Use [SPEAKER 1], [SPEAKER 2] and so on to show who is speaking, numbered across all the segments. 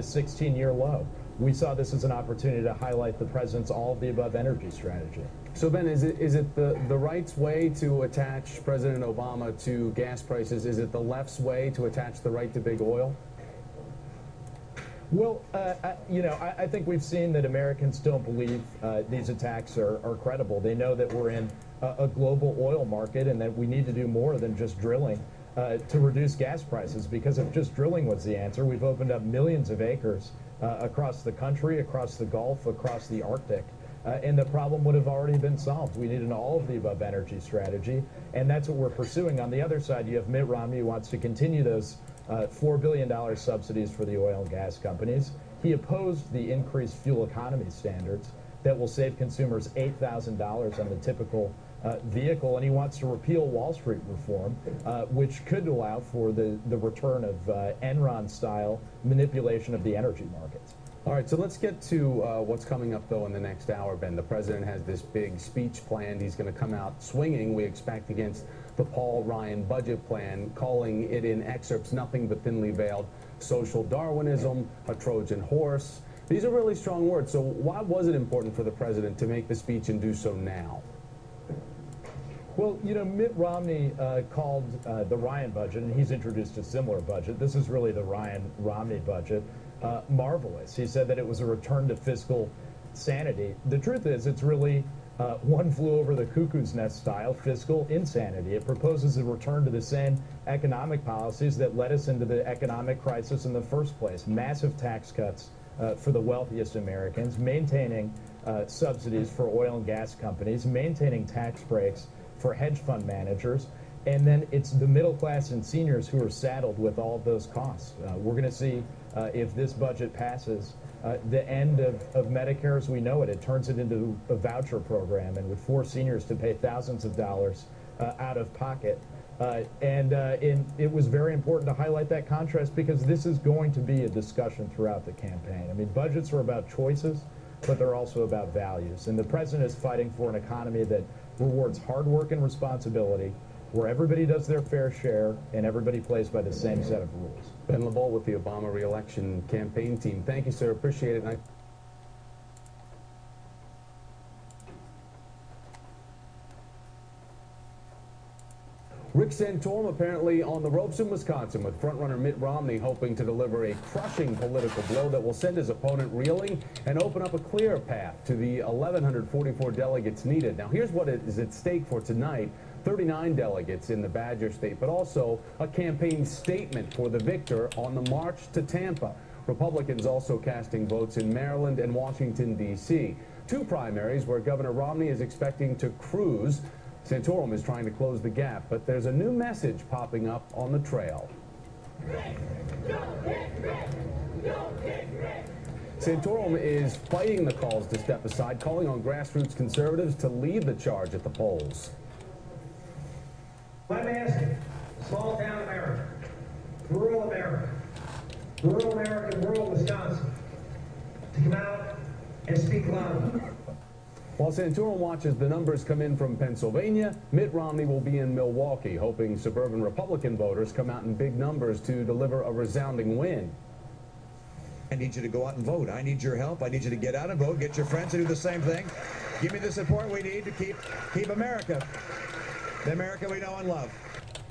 [SPEAKER 1] a 16-year low. We saw this as an opportunity to highlight the president's all-of-the-above energy strategy.
[SPEAKER 2] So, Ben, is it the right's way to attach President Obama to gas prices? Is it the left's way to attach the right to big oil?
[SPEAKER 1] Well, I think we've seen that Americans don't believe these attacks are credible. They know that we're in a global oil market and that we need to do more than just drilling to reduce gas prices, because if just drilling was the answer, we've opened up millions of acres across the country, across the Gulf, across the Arctic, and the problem would have already been solved. We need an all-of-the-above energy strategy, and that's what we're pursuing. On the other side, you have Mitt Romney, who wants to continue those $4 billion subsidies for the oil and gas companies. He opposed the increased fuel economy standards that will save consumers $8,000 on the typical vehicle, and he wants to repeal Wall Street reform, which could allow for the return of Enron-style manipulation of the energy markets.
[SPEAKER 2] All right, so let's get to what's coming up, though, in the next hour, Ben. The president has this big speech planned. He's going to come out swinging, we expect, against the Paul Ryan budget plan, calling it in excerpts nothing but thinly veiled social Darwinism, a Trojan horse. These are really strong words. So why was it important for the president to make the speech and do so now?
[SPEAKER 1] Well, Mitt Romney called the Ryan budget, and he's introduced a similar budget. This is really the Ryan-Romney budget. Marvelous. He said that it was a return to fiscal sanity. The truth is, it's really one flew over the cuckoo's nest style fiscal insanity. It proposes a return to the same economic policies that led us into the economic crisis in the first place. Massive tax cuts for the wealthiest Americans, maintaining subsidies for oil and gas companies, maintaining tax breaks for hedge fund managers, and then it's the middle class and seniors who are saddled with all of those costs. We're going to see if this budget passes, the end of Medicare as we know it. It turns it into a voucher program and would force seniors to pay thousands of dollars out of pocket. It was very important to highlight that contrast, because this is going to be a discussion throughout the campaign. I mean, budgets are about choices, but they're also about values. And the president is fighting for an economy that rewards hard work and responsibility, where everybody does their fair share and everybody plays by the same set of rules.
[SPEAKER 2] Ben LaValle with the Obama re-election campaign team. Thank you, sir. Appreciate it. Rick Santorum apparently on the ropes in Wisconsin, with frontrunner Mitt Romney hoping to deliver a crushing political blow that will send his opponent reeling and open up a clear path to the 1,144 delegates needed. Now, here's what is at stake for tonight. 39 delegates in the Badger State, but also a campaign statement for the victor on the march to Tampa. Republicans also casting votes in Maryland and Washington, D.C. Two primaries where Governor Romney is expecting to cruise. Santorum is trying to close the gap, but there's a new message popping up on the trail. Santorum is fighting the calls to step aside, calling on grassroots conservatives to lead the charge at the polls.
[SPEAKER 3] I'm asking small town America, rural America, rural Wisconsin, to come out and speak loudly.
[SPEAKER 2] While Santorum watches the numbers come in from Pennsylvania, Mitt Romney will be in Milwaukee, hoping suburban Republican voters come out in big numbers to deliver a resounding win.
[SPEAKER 4] I need you to go out and vote. I need your help. I need you to get out and vote. Get your friends to do the same thing. Give me the support we need to keep America, the America we know and love.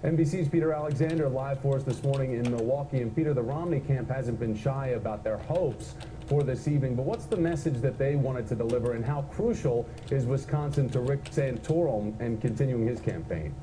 [SPEAKER 2] NBC's Peter Alexander live for us this morning in Milwaukee. And Peter, the Romney camp hasn't been shy about their hopes for this evening, but what's the message that they wanted to deliver, and how crucial is Wisconsin to Rick Santorum and continuing his campaign?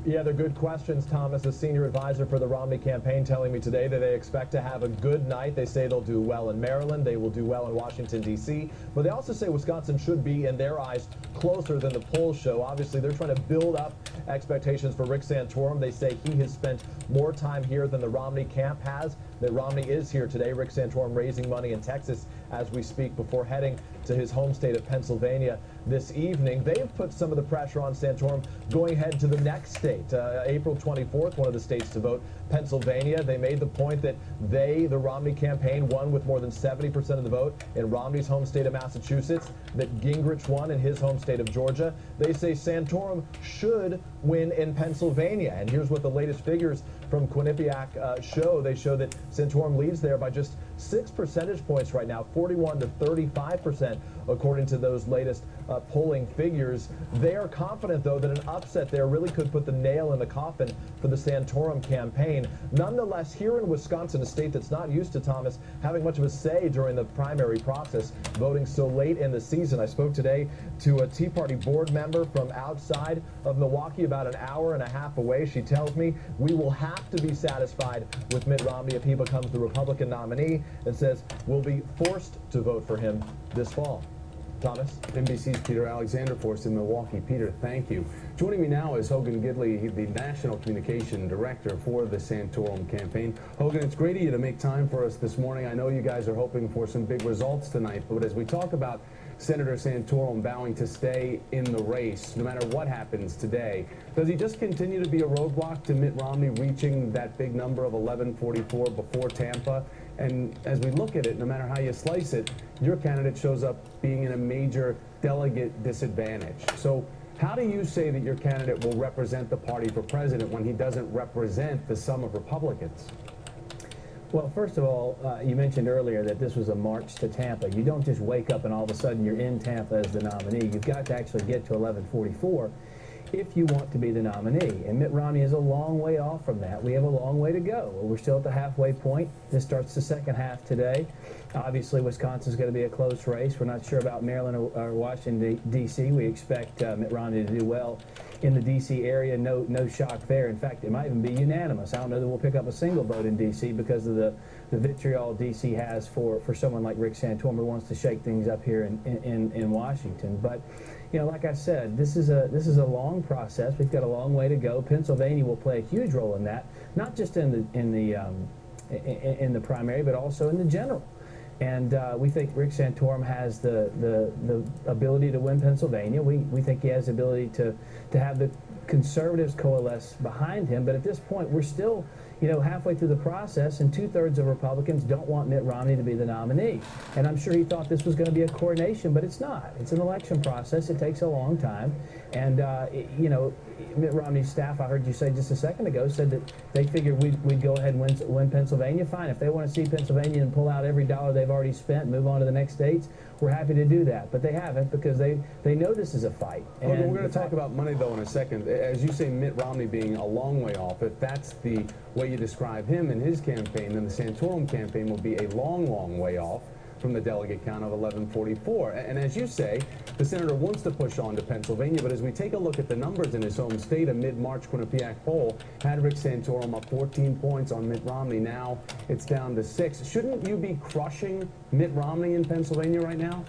[SPEAKER 5] Yeah, they're good questions. Thomas, a senior advisor for the Romney campaign, telling me today that they expect to have a good night. They say they'll do well in Maryland. They will do well in Washington, D.C. But they also say Wisconsin should be, in their eyes, closer than the polls show. Obviously, they're trying to build up expectations for Rick Santorum. They say he has spent more time here than the Romney camp has. That Romney is here today. Rick Santorum raising money in Texas as we speak before heading to his home state of Pennsylvania this evening. They have put some of the pressure on Santorum going ahead to the next state. April 24th, one of the states to vote, Pennsylvania. They made the point that the Romney campaign, won with more than 70% of the vote in Romney's home state of Massachusetts, that Gingrich won in his home state of Georgia. They say Santorum should win in Pennsylvania. And here's what the latest figures from Quinnipiac show. They show that Santorum leads there by just 6 percentage points right now, 41 to 35%, according to those latest polling figures. They are confident, though, that an upset there really could put the nail in the coffin for the Santorum campaign. Nonetheless, here in Wisconsin, a state that's not used to, Thomas, having much of a say during the primary process, voting so late in the season. I spoke today to a Tea Party board member from outside of Milwaukee, about an hour and a half away. She tells me we will have to be satisfied with Mitt Romney if he becomes the Republican nominee, and says we'll be forced to vote for him this fall. Thomas?
[SPEAKER 2] NBC's Peter Alexander for us in Milwaukee. Peter, thank you. Joining me now is Hogan Gidley, the National Communication Director for the Santorum campaign. Hogan, it's great of you to make time for us this morning. I know you guys are hoping for some big results tonight, but as we talk about Senator Santorum vowing to stay in the race, no matter what happens today, does he just continue to be a roadblock to Mitt Romney reaching that big number of 1144 before Tampa? And as we look at it, no matter how you slice it, your candidate shows up being in a major delegate disadvantage. So how do you say that your candidate will represent the party for president when he doesn't represent the sum of Republicans?
[SPEAKER 6] Well, first of all, you mentioned earlier that this was a march to Tampa. You don't just wake up and all of a sudden you're in Tampa as the nominee. You've got to actually get to 1144 if you want to be the nominee. And Mitt Romney is a long way off from that. We have a long way to go. We're still at the halfway point. This starts the second half today. Obviously, Wisconsin's going to be a close race. We're not sure about Maryland or Washington, D.C. We expect Mitt Romney to do well in the D.C. area. No shock there. In fact, it might even be unanimous. I don't know that we'll pick up a single vote in D.C. because of the vitriol D.C. has for someone like Rick Santorum who wants to shake things up here in Washington. But you know, like I said, this is a long process. We've got a long way to go. Pennsylvania will play a huge role in that, not just in the primary, but also in the general. And we think Rick Santorum has the ability to win Pennsylvania. We think he has the ability to have the conservatives coalesce behind him. But at this point, we're still, you know, halfway through the process, and 2/3 of Republicans don't want Mitt Romney to be the nominee. And I'm sure he thought this was going to be a coronation, but it's not. It's an election process. It takes a long time. And, you know, Mitt Romney's staff, I heard you say just a second ago, said that they figured we'd go ahead and win Pennsylvania. Fine. If they want to see Pennsylvania and pull out every dollar they've already spent and move on to the next states, we're happy to do that. But they haven't, because they know this is a fight.
[SPEAKER 2] And we're going to talk about money, though, in a second. As you say, Mitt Romney being a long way off, if that's the way you describe him and his campaign, then the Santorum campaign will be a long, long way off from the delegate count of 1144. And as you say, the senator wants to push on to Pennsylvania, but as we take a look at the numbers in his home state, a mid-March Quinnipiac poll had Rick Santorum up 14 points on Mitt Romney. Now it's down to 6. Shouldn't you be crushing Mitt Romney in Pennsylvania right now?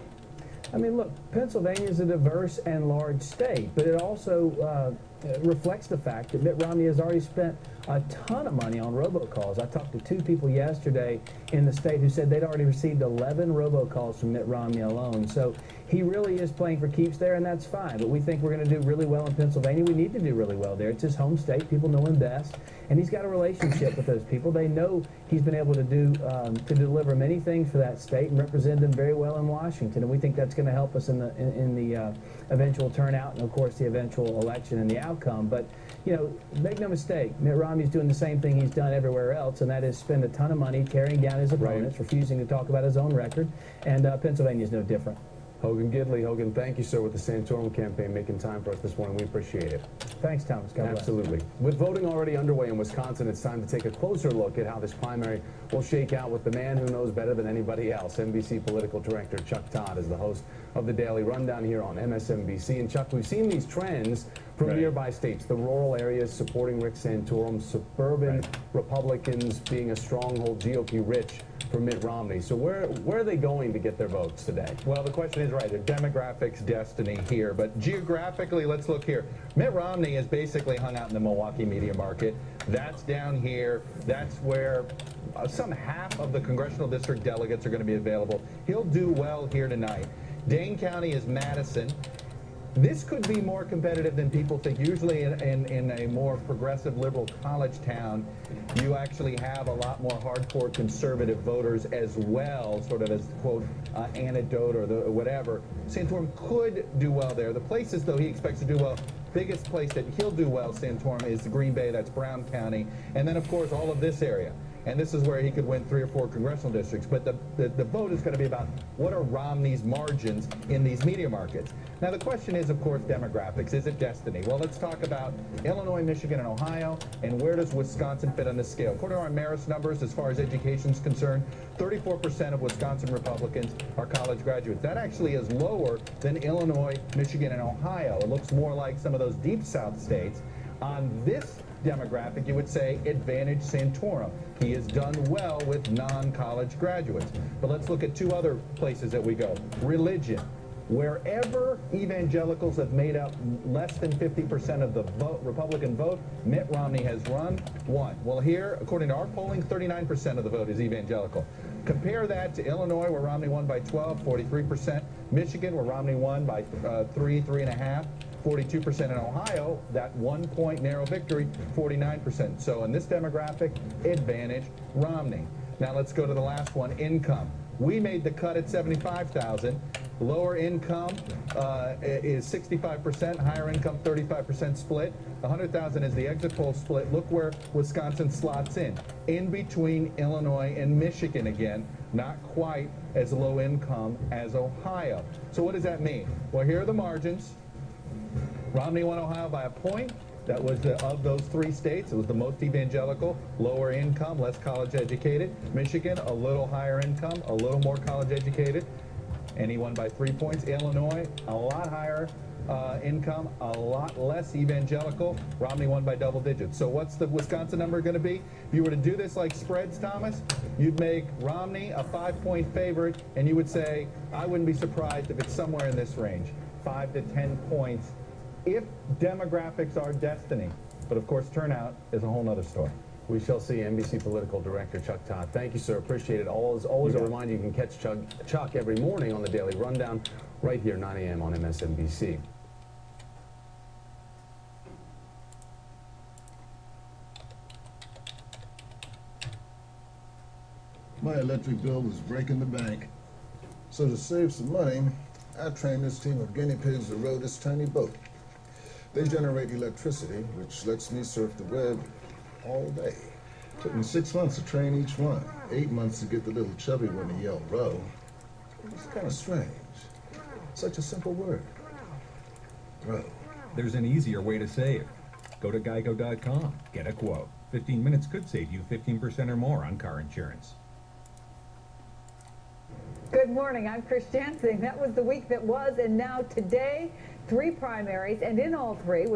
[SPEAKER 6] I mean, look, Pennsylvania is a diverse and large state, but it also reflects the fact that Mitt Romney has already spent a ton of money on robocalls. I talked to 2 people yesterday in the state who said they'd already received 11 robocalls from Mitt Romney alone. So he really is playing for keeps there, and that's fine. But we think we're going to do really well in Pennsylvania. We need to do really well there. It's his home state. People know him best, and he's got a relationship with those people. They know he's been able to do to deliver many things for that state and represent them very well in Washington. And we think that's going to help us in the eventual turnout and, of course, the eventual election and the outcome. But you know, make no mistake, Mitt Romney's doing the same thing he's done everywhere else, and that is spend a ton of money tearing down his opponents, refusing to talk about his own record, and Pennsylvania's no different.
[SPEAKER 2] Hogan Gidley. Hogan, thank you, sir, with the Santorum campaign, making time for us this morning. We appreciate it.
[SPEAKER 6] Thanks, Thomas. God bless.
[SPEAKER 2] Absolutely. With voting already underway in Wisconsin, it's time to take a closer look at how this primary will shake out with the man who knows better than anybody else. NBC political director Chuck Todd is the host of the Daily Rundown here on MSNBC. And Chuck, we've seen these trends from nearby states, the rural areas supporting Rick Santorum, suburban Republicans being a stronghold, GOP rich for Mitt Romney. So where are they going to get their votes today?
[SPEAKER 7] Well, the question is right. There's demographics, destiny here. But geographically, let's look here. Mitt Romney is basically hung out in the Milwaukee media market. That's down here. That's where some half of the congressional district delegates are going to be available. He'll do well here tonight. Dane County is Madison. This could be more competitive than people think. Usually in a more progressive liberal college town, you actually have a lot more hardcore conservative voters as well, sort of as, quote, anecdote or whatever. Santorum could do well there. The places, though, he expects to do well, biggest place that he'll do well, Santorum, is the Green Bay. That's Brown County. And then, of course, all of this area. and this is where he could win 3 or 4 congressional districts. But the vote is going to be about what are Romney's margins in these media markets. Now, the question is, of course, demographics. Is it destiny? Well, let's talk about Illinois, Michigan, and Ohio, and where does Wisconsin fit on this scale? According to our Marist numbers, as far as education is concerned, 34% of Wisconsin Republicans are college graduates. That actually is lower than Illinois, Michigan, and Ohio. It looks more like some of those deep South states. On this demographic, you would say advantage Santorum. He has done well with non-college graduates. But let's look at 2 other places that we go. Religion. Wherever evangelicals have made up less than 50% of the Republican vote, Mitt Romney has won. Well, here, according to our polling, 39% of the vote is evangelical. Compare that to Illinois, where Romney won by 12, 43%. Michigan, where Romney won by 3.5%. 42%. In Ohio, that 1-point narrow victory, 49%. So in this demographic, advantage Romney. Now let's go to the last one, income. We made the cut at $75,000. Lower income is 65%, higher income 35% split. 100,000 is the exit poll split. Look where Wisconsin slots in between Illinois and Michigan again, not quite as low income as Ohio. So what does that mean? Well, here are the margins. Romney won Ohio by a point. That was of those 3 states, it was the most evangelical, lower income, less college educated. Michigan, a little higher income, a little more college educated, and he won by 3 points. Illinois, a lot higher income, a lot less evangelical. Romney won by double digits. So what's the Wisconsin number going to be? If you were to do this like spreads, Thomas, you'd make Romney a 5-point favorite, and you would say, I wouldn't be surprised if it's somewhere in this range, 5 to 10 points, if demographics are destiny. But of course, turnout is a whole other story.
[SPEAKER 2] We shall see. NBC Political Director Chuck Todd. Thank you, sir. Appreciate it. Always a reminder, you can catch Chuck every morning on the Daily Rundown right here, 9 a.m. on MSNBC.
[SPEAKER 8] My electric bill was breaking the bank. So to save some money, I trained this team of guinea pigs to row this tiny boat. They generate electricity, which lets me surf the web all day. Took me 6 months to train each one, 8 months to get the little chubby one to yell row. It was kind of strange. Such a simple word. Row.
[SPEAKER 9] There's an easier way to save. Go to geico.com, get a quote. 15 minutes could save you 15% or more on car insurance.
[SPEAKER 10] Good morning, I'm Chris Jansing. That was the week that was, and now today, 3 primaries, and in all 3,